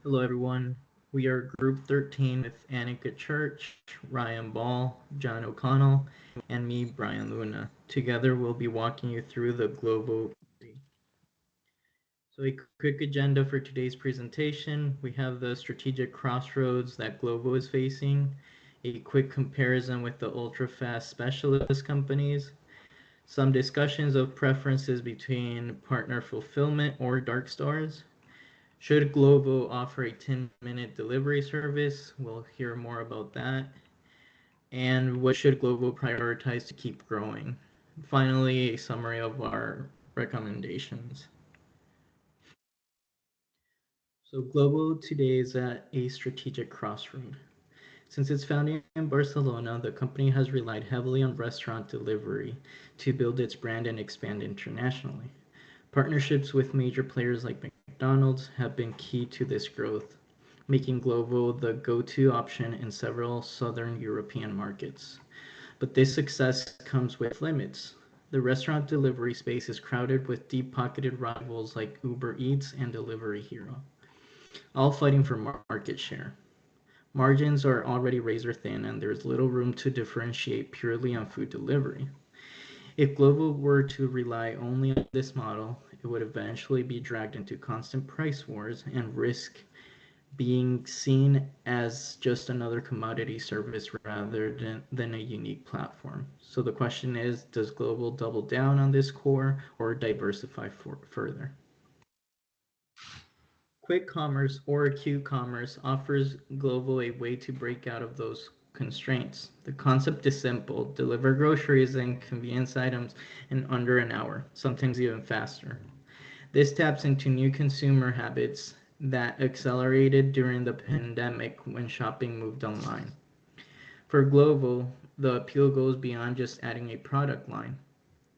Hello, everyone. We are Group 13 with Annika Church, Ryan Ball, John O'Connell, and me, Brian Luna. Together, we'll be walking you through the Glovo. So, a quick agenda for today's presentation. We have the strategic crossroads that Glovo is facing, a quick comparison with the ultra-fast specialist companies, some discussions of preferences between partner fulfillment or dark stores. Should Glovo offer a 10-minute delivery service? We'll hear more about that. And what should Glovo prioritize to keep growing? Finally, a summary of our recommendations. So Glovo today is at a strategic crossroad. Since its founding in Barcelona, the company has relied heavily on restaurant delivery to build its brand and expand internationally. Partnerships with major players like McDonald's have been key to this growth, making Glovo the go-to option in several southern European markets. But this success comes with limits. The restaurant delivery space is crowded with deep-pocketed rivals like Uber Eats and Delivery Hero, all fighting for market share. Margins are already razor thin, and there's little room to differentiate purely on food delivery. If Glovo were to rely only on this model, it would eventually be dragged into constant price wars and risk being seen as just another commodity service rather than a unique platform. So the question is, does Glovo double down on this core or diversify further? Quick commerce or Q-commerce offers Glovo a way to break out of those constraints. The concept is simple: deliver groceries and convenience items in under an hour, sometimes even faster. This taps into new consumer habits that accelerated during the pandemic when shopping moved online. For Glovo, the appeal goes beyond just adding a product line.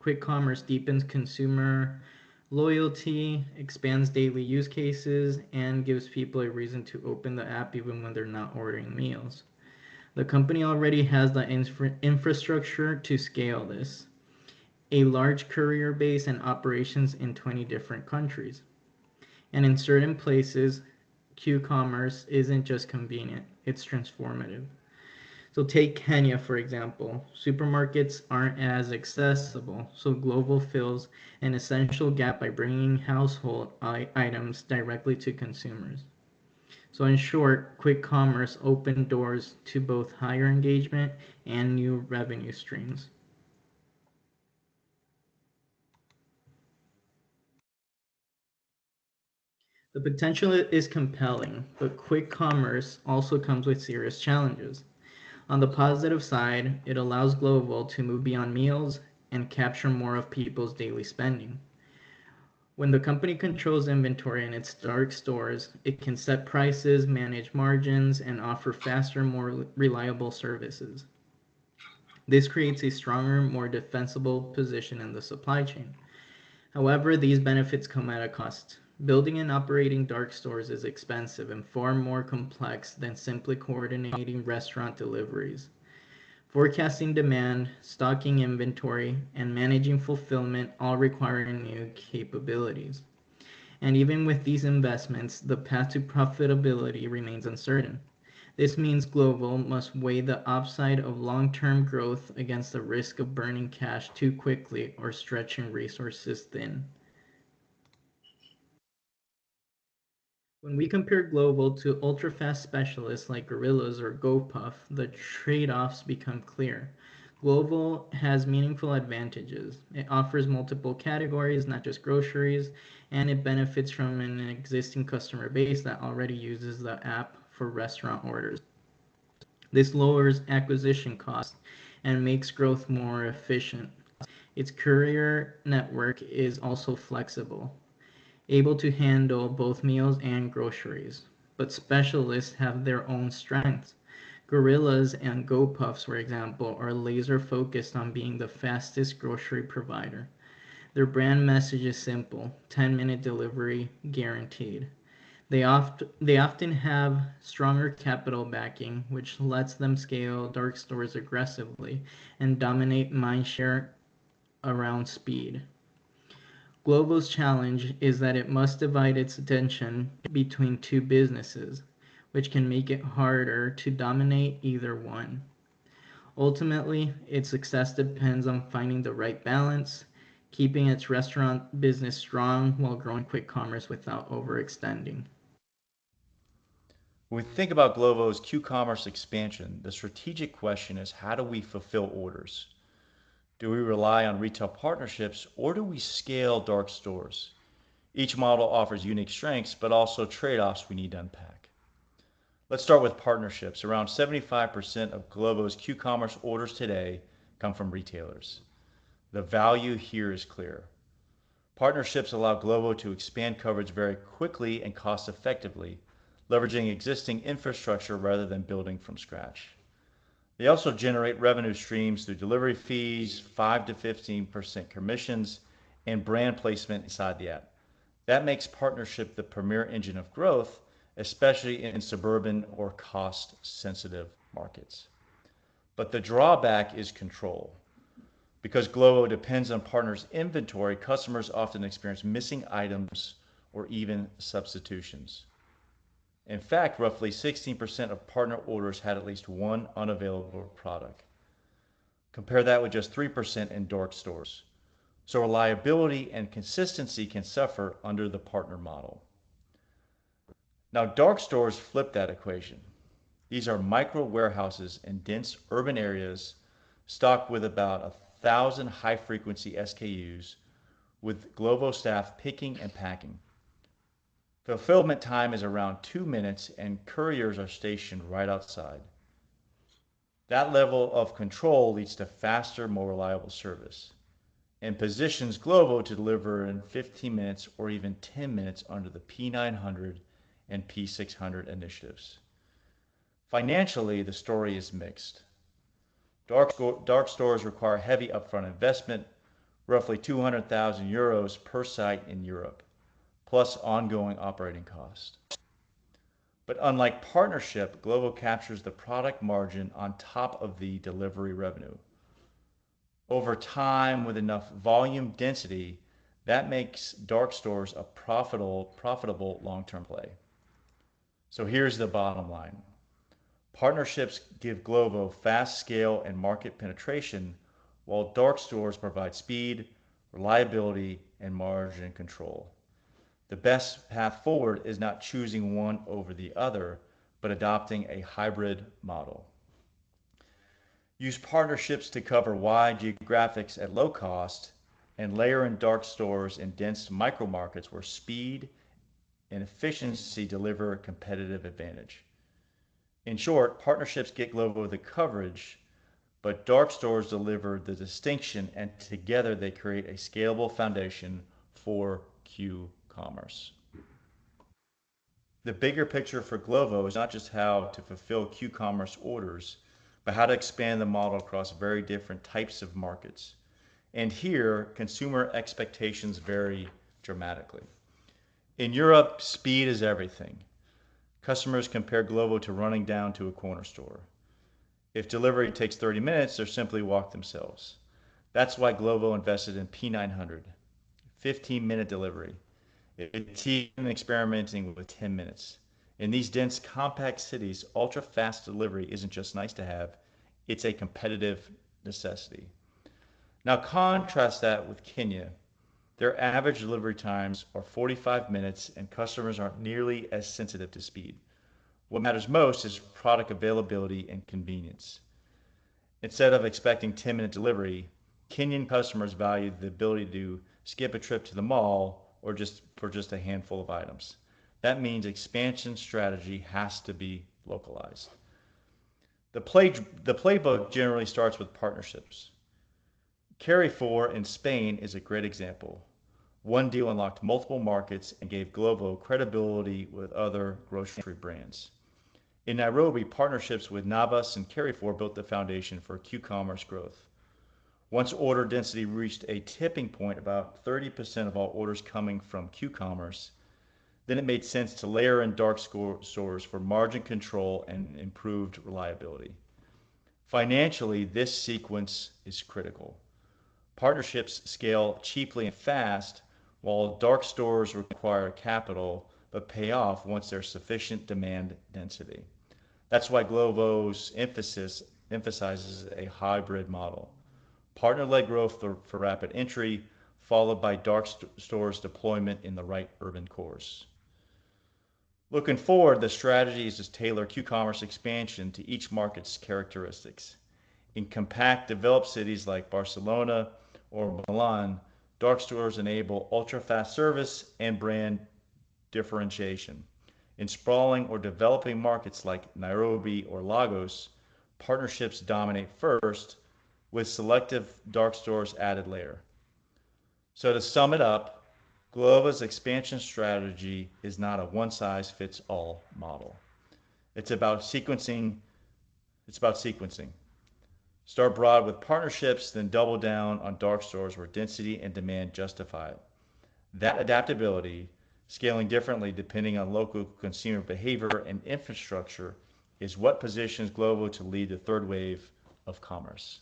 Quick commerce deepens consumer loyalty, expands daily use cases, and gives people a reason to open the app even when they're not ordering meals. The company already has the infrastructure to scale this, a large courier base and operations in 20 different countries. And in certain places, Q-commerce isn't just convenient, it's transformative. So take Kenya, for example. Supermarkets aren't as accessible, so Glovo fills an essential gap by bringing household items directly to consumers. So in short, quick commerce opened doors to both higher engagement and new revenue streams. The potential is compelling, but quick commerce also comes with serious challenges. On the positive side, it allows Glovo to move beyond meals and capture more of people's daily spending. When the company controls inventory in its dark stores, it can set prices, manage margins, and offer faster, more reliable services. This creates a stronger, more defensible position in the supply chain. However, these benefits come at a cost. Building and operating dark stores is expensive and far more complex than simply coordinating restaurant deliveries. Forecasting demand, stocking inventory, and managing fulfillment all require new capabilities. And even with these investments, the path to profitability remains uncertain. This means Glovo must weigh the upside of long-term growth against the risk of burning cash too quickly or stretching resources thin. When we compare Glovo to ultra-fast specialists like Gorillas or GoPuff, the trade-offs become clear. Glovo has meaningful advantages. It offers multiple categories, not just groceries, and it benefits from an existing customer base that already uses the app for restaurant orders. This lowers acquisition costs and makes growth more efficient. Its courier network is also flexible, able to handle both meals and groceries. But specialists have their own strengths. Gorillas and GoPuffs, for example, are laser focused on being the fastest grocery provider. Their brand message is simple: 10-minute delivery guaranteed. They often have stronger capital backing, which lets them scale dark stores aggressively and dominate mindshare around speed. Glovo's challenge is that it must divide its attention between two businesses, which can make it harder to dominate either one. Ultimately, its success depends on finding the right balance, keeping its restaurant business strong while growing quick commerce without overextending. When we think about Glovo's Q-commerce expansion, the strategic question is how do we fulfill orders? Do we rely on retail partnerships or do we scale dark stores? Each model offers unique strengths, but also trade-offs we need to unpack. Let's start with partnerships. Around 75% of Glovo's Q-commerce orders today come from retailers. The value here is clear. Partnerships allow Glovo to expand coverage very quickly and cost effectively, leveraging existing infrastructure rather than building from scratch. They also generate revenue streams through delivery fees, 5 to 15% commissions, and brand placement inside the app. That makes partnership the premier engine of growth, especially in suburban or cost sensitive markets. But the drawback is control. Because Glovo depends on partners' inventory, customers often experience missing items or even substitutions. In fact, roughly 16% of partner orders had at least one unavailable product. Compare that with just 3% in dark stores. So reliability and consistency can suffer under the partner model. Now, dark stores flip that equation. These are micro warehouses in dense urban areas stocked with about 1,000 high frequency SKUs with Glovo staff picking and packing. Fulfillment time is around 2 minutes and couriers are stationed right outside. That level of control leads to faster, more reliable service and positions Glovo to deliver in 15 minutes or even 10 minutes under the P900 and P600 initiatives. Financially, the story is mixed. Dark stores require heavy upfront investment, roughly €200,000 per site in Europe, plus ongoing operating costs. But unlike partnership, Glovo captures the product margin on top of the delivery revenue. Over time, with enough volume density, that makes dark stores a profitable long-term play. So here's the bottom line. Partnerships give Glovo fast scale and market penetration, while dark stores provide speed, reliability, and margin control. The best path forward is not choosing one over the other, but adopting a hybrid model. Use partnerships to cover wide geographics at low cost, and layer in dark stores in dense micro markets where speed and efficiency deliver a competitive advantage. In short, partnerships get Glovo the coverage, but dark stores deliver the distinction, and together they create a scalable foundation for Q commerce. The bigger picture for Glovo is not just how to fulfill Q commerce orders, but how to expand the model across very different types of markets. And here, consumer expectations vary dramatically. In Europe, speed is everything. Customers compare Glovo to running down to a corner store. If delivery takes 30 minutes, they'll simply walk themselves. That's why Glovo invested in P900, 15-minute delivery. It's even experimenting with 10 minutes. In these dense, compact cities, ultra-fast delivery isn't just nice to have, it's a competitive necessity. Now contrast that with Kenya. Their average delivery times are 45 minutes and customers aren't nearly as sensitive to speed. What matters most is product availability and convenience. Instead of expecting 10-minute delivery, Kenyan customers value the ability to skip a trip to the mall or just a handful of items. That means expansion strategy has to be localized. The playbook generally starts with partnerships. Carrefour in Spain is a great example. One deal unlocked multiple markets and gave Glovo credibility with other grocery brands. In Nairobi, partnerships with Navas and Carrefour built the foundation for Q-commerce growth. Once order density reached a tipping point, about 30% of all orders coming from Q-commerce, then it made sense to layer in dark stores for margin control and improved reliability. Financially, this sequence is critical. Partnerships scale cheaply and fast, while dark stores require capital but pay off once there's sufficient demand density. That's why Glovo's emphasis emphasizes a hybrid model. Partner-led growth for rapid entry, followed by dark stores deployment in the right urban cores. Looking forward, the strategy is to tailor Q-commerce expansion to each market's characteristics. In compact, developed cities like Barcelona or Milan, dark stores enable ultra-fast service and brand differentiation. In sprawling or developing markets like Nairobi or Lagos, partnerships dominate first, with selective dark stores added later. So to sum it up, Glovo's expansion strategy is not a one size fits all model. It's about sequencing. It's about sequencing. Start broad with partnerships, then double down on dark stores where density and demand justify it. That adaptability, scaling differently depending on local consumer behavior and infrastructure, is what positions Glovo to lead the third wave of commerce.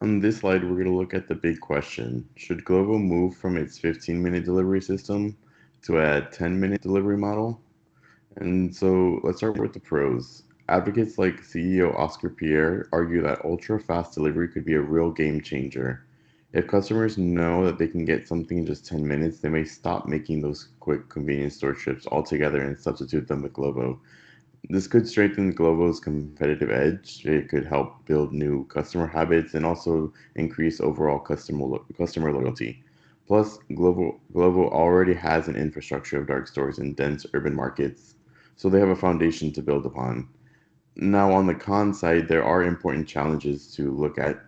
On this slide, we're going to look at the big question. Should Glovo move from its 15-minute delivery system to a 10-minute delivery model? And so let's start with the pros. Advocates like CEO Oscar Pierre argue that ultra-fast delivery could be a real game changer. If customers know that they can get something in just 10 minutes, they may stop making those quick convenience store trips altogether and substitute them with Glovo. This could strengthen Glovo's competitive edge. It could help build new customer habits and also increase overall customer loyalty. Plus, Glovo already has an infrastructure of dark stores in dense urban markets, so they have a foundation to build upon. Now, on the con side, there are important challenges to look at.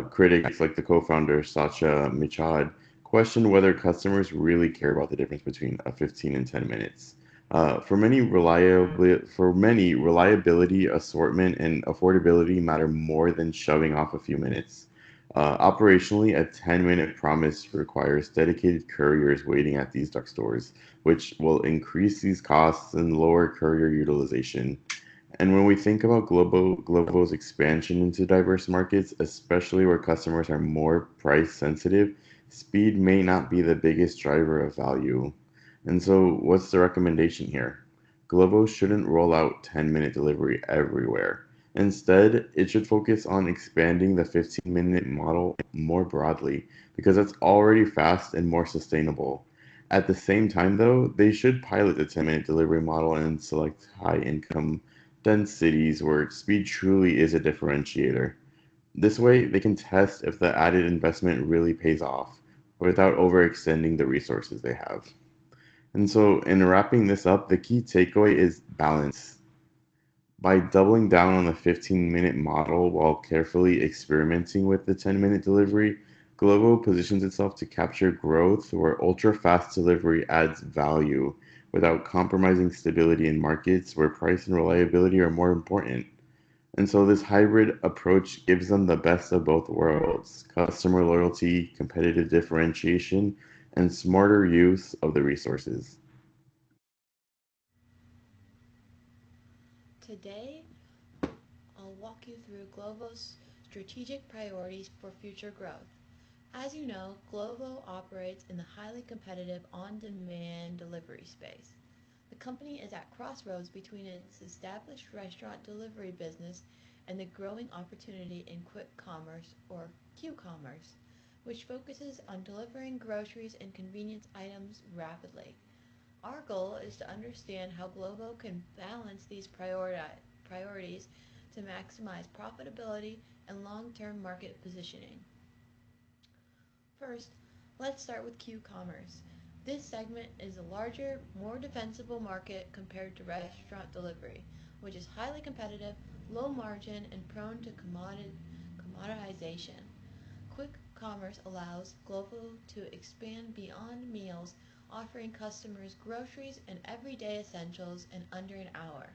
Critics like the co-founder Sacha Michad question whether customers really care about the difference between a 15 and 10 minutes. For many, reliability, assortment, and affordability matter more than shoving off a few minutes. Operationally, a 10-minute promise requires dedicated couriers waiting at these dark stores, which will increase these costs and lower courier utilization. And when we think about Glovo's expansion into diverse markets, especially where customers are more price sensitive, speed may not be the biggest driver of value. And so, what's the recommendation here? Glovo shouldn't roll out 10-minute delivery everywhere. Instead, it should focus on expanding the 15-minute model more broadly because that's already fast and more sustainable. At the same time, though, they should pilot the 10-minute delivery model in select high income dense cities where speed truly is a differentiator. This way, they can test if the added investment really pays off without overextending the resources they have. And so, in wrapping this up, the key takeaway is balance. By doubling down on the 15-minute model while carefully experimenting with the 10-minute delivery, Glovo positions itself to capture growth where ultra-fast delivery adds value without compromising stability in markets where price and reliability are more important. And so this hybrid approach gives them the best of both worlds: customer loyalty, competitive differentiation, and smarter use of the resources. Today, I'll walk you through Glovo's strategic priorities for future growth. As you know, Glovo operates in the highly competitive on-demand delivery space. The company is at crossroads between its established restaurant delivery business and the growing opportunity in quick commerce or Q-commerce, which focuses on delivering groceries and convenience items rapidly. Our goal is to understand how Glovo can balance these priorities to maximize profitability and long-term market positioning. First, let's start with Q-commerce. This segment is a larger, more defensible market compared to restaurant delivery, which is highly competitive, low margin, and prone to commoditization. Quick commerce allows Glovo to expand beyond meals, offering customers groceries and everyday essentials in under an hour.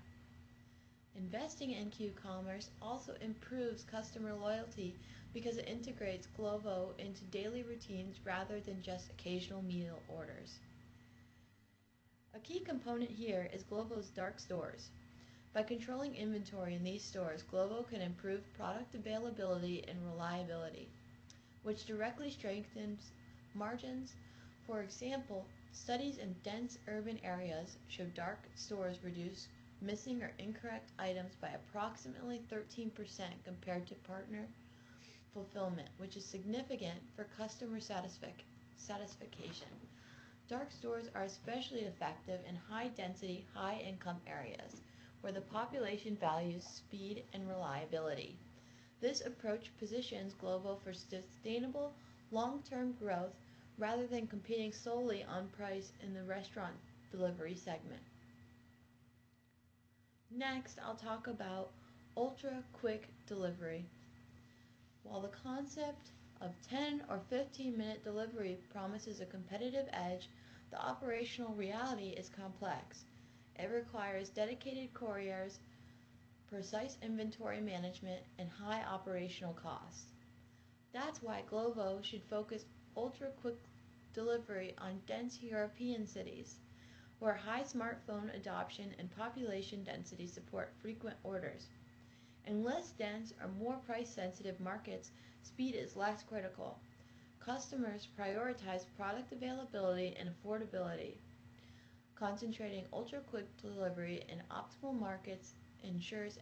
Investing in Q-commerce also improves customer loyalty because it integrates Glovo into daily routines rather than just occasional meal orders. A key component here is Glovo's dark stores. By controlling inventory in these stores, Glovo can improve product availability and reliability. which directly strengthens margins. For example, studies in dense urban areas show dark stores reduce missing or incorrect items by approximately 13% compared to partner fulfillment, which is significant for customer satisfaction. Dark stores are especially effective in high density, high income areas where the population values speed and reliability. This approach positions Glovo for sustainable long term growth rather than competing solely on price in the restaurant delivery segment. Next, I'll talk about ultra quick delivery. While the concept of 10 or 15-minute delivery promises a competitive edge, the operational reality is complex. It requires dedicated couriers, precise inventory management, and high operational costs. That's why Glovo should focus ultra quick delivery on dense European cities, where high smartphone adoption and population density support frequent orders. In less dense or more price sensitive markets, speed is less critical. Customers prioritize product availability and affordability. Concentrating ultra quick delivery in optimal markets ensures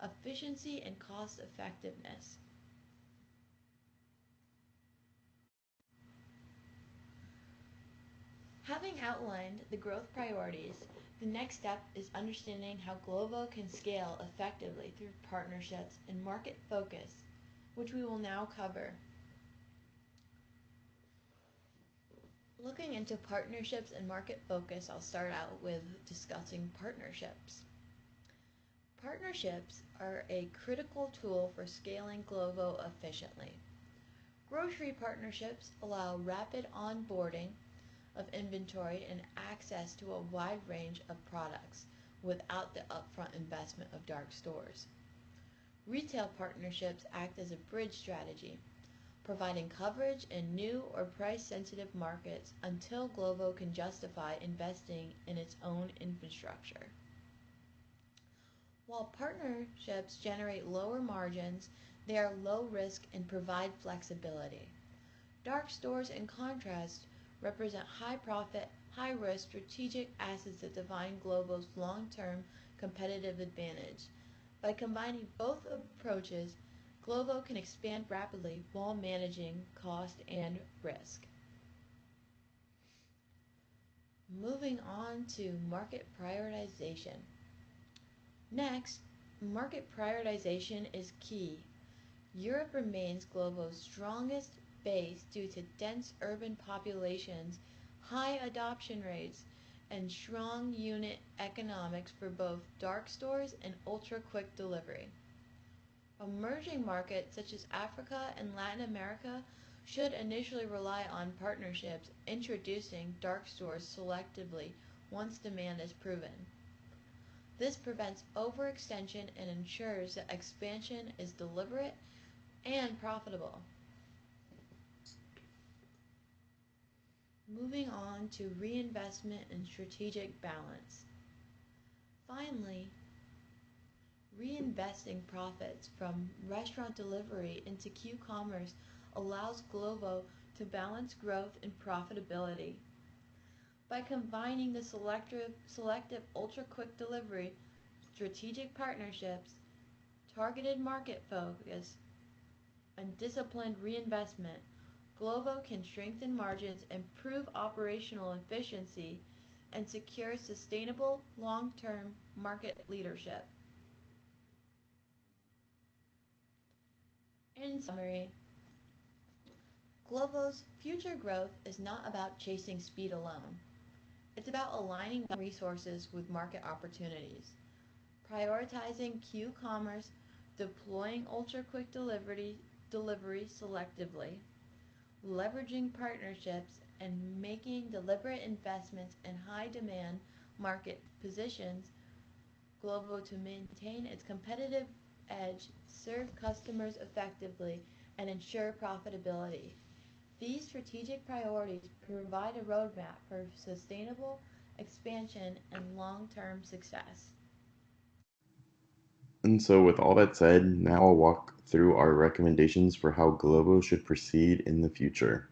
efficiency and cost effectiveness. Having outlined the growth priorities, the next step is understanding how Glovo can scale effectively through partnerships and market focus, which we will now cover. Looking into partnerships and market focus, I'll start out with discussing partnerships. Partnerships are a critical tool for scaling Glovo efficiently. Grocery partnerships allow rapid onboarding of inventory and access to a wide range of products without the upfront investment of dark stores. Retail partnerships act as a bridge strategy, providing coverage in new or price-sensitive markets until Glovo can justify investing in its own infrastructure. While partnerships generate lower margins, they are low risk and provide flexibility. Dark stores, in contrast, represent high profit, high risk strategic assets that define Glovo's long term competitive advantage. By combining both approaches, Glovo can expand rapidly while managing cost and risk. Moving on to market prioritization. Next, market prioritization is key. Europe remains Glovo's strongest base due to dense urban populations, high adoption rates, and strong unit economics for both dark stores and ultra-quick delivery. Emerging markets such as Africa and Latin America should initially rely on partnerships introducing dark stores selectively once demand is proven. This prevents overextension and ensures that expansion is deliberate and profitable. Moving on to reinvestment and strategic balance. Finally, reinvesting profits from restaurant delivery into Q-commerce allows Glovo to balance growth and profitability. By combining the selective ultra-quick delivery, strategic partnerships, targeted market focus, and disciplined reinvestment, Glovo can strengthen margins, improve operational efficiency, and secure sustainable long-term market leadership. In summary, Glovo's future growth is not about chasing speed alone. It's about aligning resources with market opportunities, prioritizing Q-commerce, deploying ultra-quick delivery selectively, leveraging partnerships, and making deliberate investments in high-demand market positions Glovo to maintain its competitive edge, serve customers effectively, and ensure profitability. These strategic priorities provide a roadmap for sustainable expansion and long-term success. And so, with all that said, now I'll walk through our recommendations for how Glovo should proceed in the future.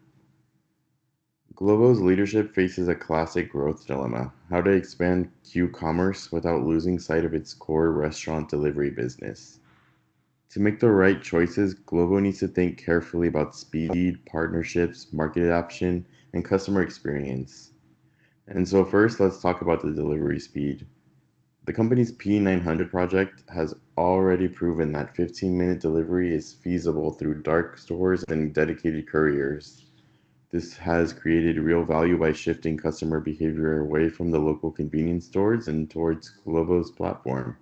Glovo's leadership faces a classic growth dilemma: how to expand Q-commerce without losing sight of its core restaurant delivery business. To make the right choices, Glovo needs to think carefully about speed, partnerships, market adoption, and customer experience. And so, first, let's talk about the delivery speed. The company's P900 project has already proven that 15-minute delivery is feasible through dark stores and dedicated couriers. This has created real value by shifting customer behavior away from the local convenience stores and towards Glovo's platform.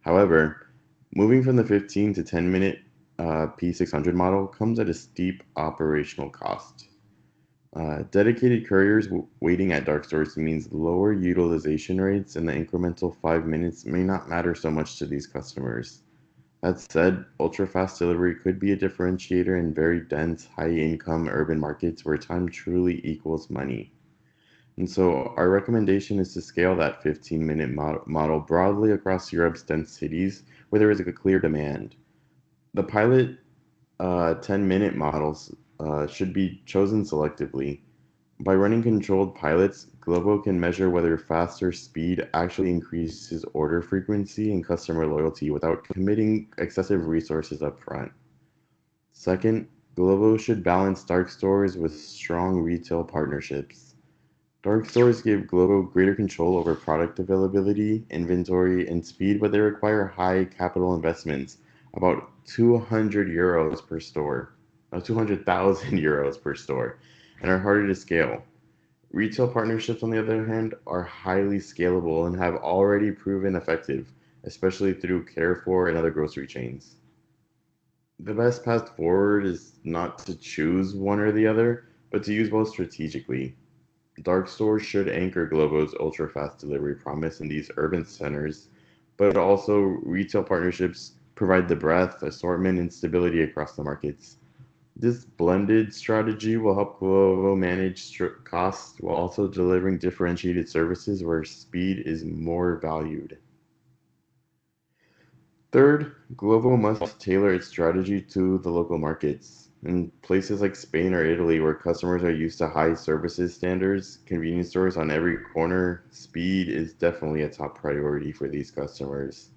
However, moving from the 15 to 10-minute P600 model comes at a steep operational cost. Dedicated couriers waiting at dark stores means lower utilization rates, and the incremental 5 minutes may not matter so much to these customers. That said, ultra fast delivery could be a differentiator in very dense, high income urban markets where time truly equals money. And so, our recommendation is to scale that 15-minute model broadly across Europe's dense cities where there is a clear demand. The pilot 10-minute models should be chosen selectively. By running controlled pilots, Glovo can measure whether faster speed actually increases order frequency and customer loyalty without committing excessive resources up front. Second, Glovo should balance dark stores with strong retail partnerships. Dark stores give Glovo greater control over product availability, inventory, and speed, but they require high capital investments, about 200 euros per store, 200,000 euros per store, and are harder to scale. Retail partnerships, on the other hand, are highly scalable and have already proven effective, especially through Carrefour and other grocery chains. The best path forward is not to choose one or the other, but to use both strategically. Dark stores should anchor Glovo's ultra fast delivery promise in these urban centers, but also retail partnerships provide the breadth, assortment, and stability across the markets. This blended strategy will help Glovo manage costs while also delivering differentiated services where speed is more valued. Third, Glovo must tailor its strategy to the local markets. In places like Spain or Italy, where customers are used to high services standards, convenience stores on every corner, speed is definitely a top priority for these customers.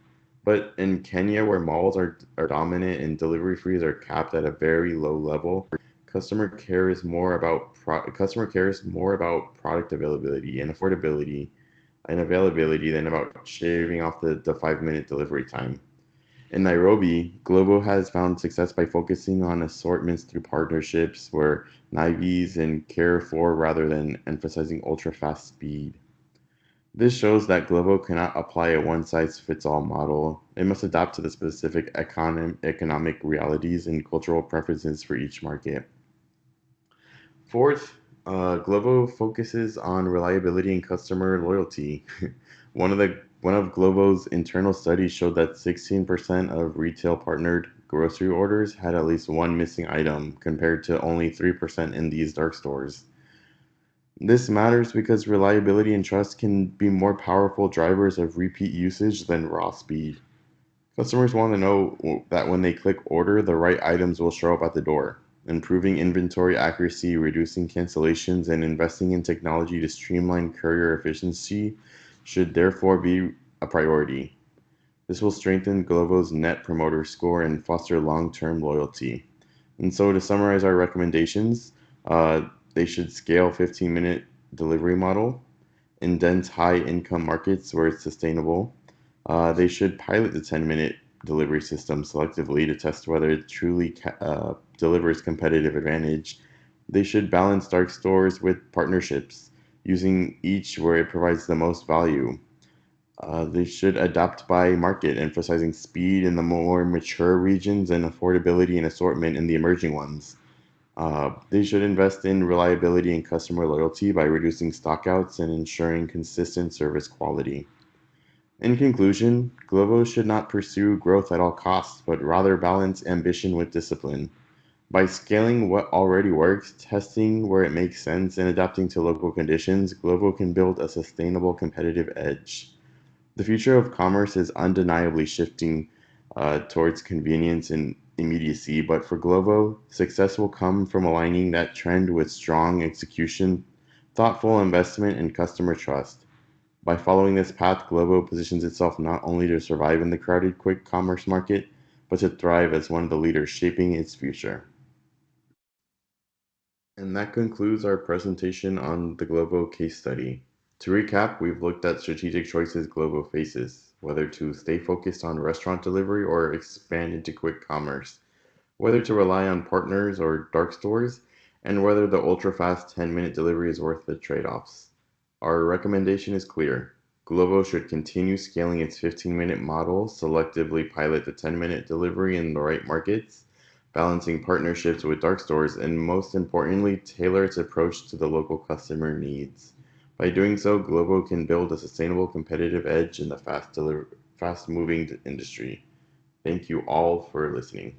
But in Kenya, where malls are dominant and delivery fees are capped at a very low level, customer cares more about product availability and affordability and availability than about shaving off the 5 minute delivery time. In Nairobi, Glovo has found success by focusing on assortments through partnerships where Naives and Carrefour rather than emphasizing ultra fast speed. This shows that Glovo cannot apply a one size fits all model. It must adapt to the specific economic realities and cultural preferences for each market. Fourth, Glovo focuses on reliability and customer loyalty. One of Glovo's internal studies showed that 16% of retail partnered grocery orders had at least one missing item, compared to only 3% in these dark stores. This matters because reliability and trust can be more powerful drivers of repeat usage than raw speed. Customers want to know that when they click order, the right items will show up at the door. Improving inventory accuracy, reducing cancellations, and investing in technology to streamline courier efficiency should therefore be a priority. This will strengthen Glovo's net promoter score and foster long term loyalty. And so, to summarize our recommendations, they should scale 15-minute delivery model in dense high income markets where it's sustainable. They should pilot the 10-minute delivery system selectively to test whether it truly delivers competitive advantage. They should balance dark stores with partnerships, using each where it provides the most value. They should adapt by market, emphasizing speed in the more mature regions and affordability and assortment in the emerging ones. They should invest in reliability and customer loyalty by reducing stockouts and ensuring consistent service quality. In conclusion, Glovo should not pursue growth at all costs, but rather balance ambition with discipline. By scaling what already works, testing where it makes sense, and adapting to local conditions, Glovo can build a sustainable competitive edge. The future of commerce is undeniably shifting towards convenience and immediacy, but for Glovo, success will come from aligning that trend with strong execution, thoughtful investment, and customer trust. By following this path, Glovo positions itself not only to survive in the crowded quick commerce market, but to thrive as one of the leaders shaping its future. And that concludes our presentation on the Glovo case study. To recap, we've looked at strategic choices Glovo faces, whether to stay focused on restaurant delivery or expand into quick commerce, whether to rely on partners or dark stores, and whether the ultra-fast 10-minute delivery is worth the trade-offs. Our recommendation is clear. Glovo should continue scaling its 15-minute model, selectively pilot the 10-minute delivery in the right markets, balancing partnerships with dark stores, and most importantly, tailor its approach to the local customer needs. By doing so, Glovo can build a sustainable competitive edge in the fast-moving industry. Thank you all for listening.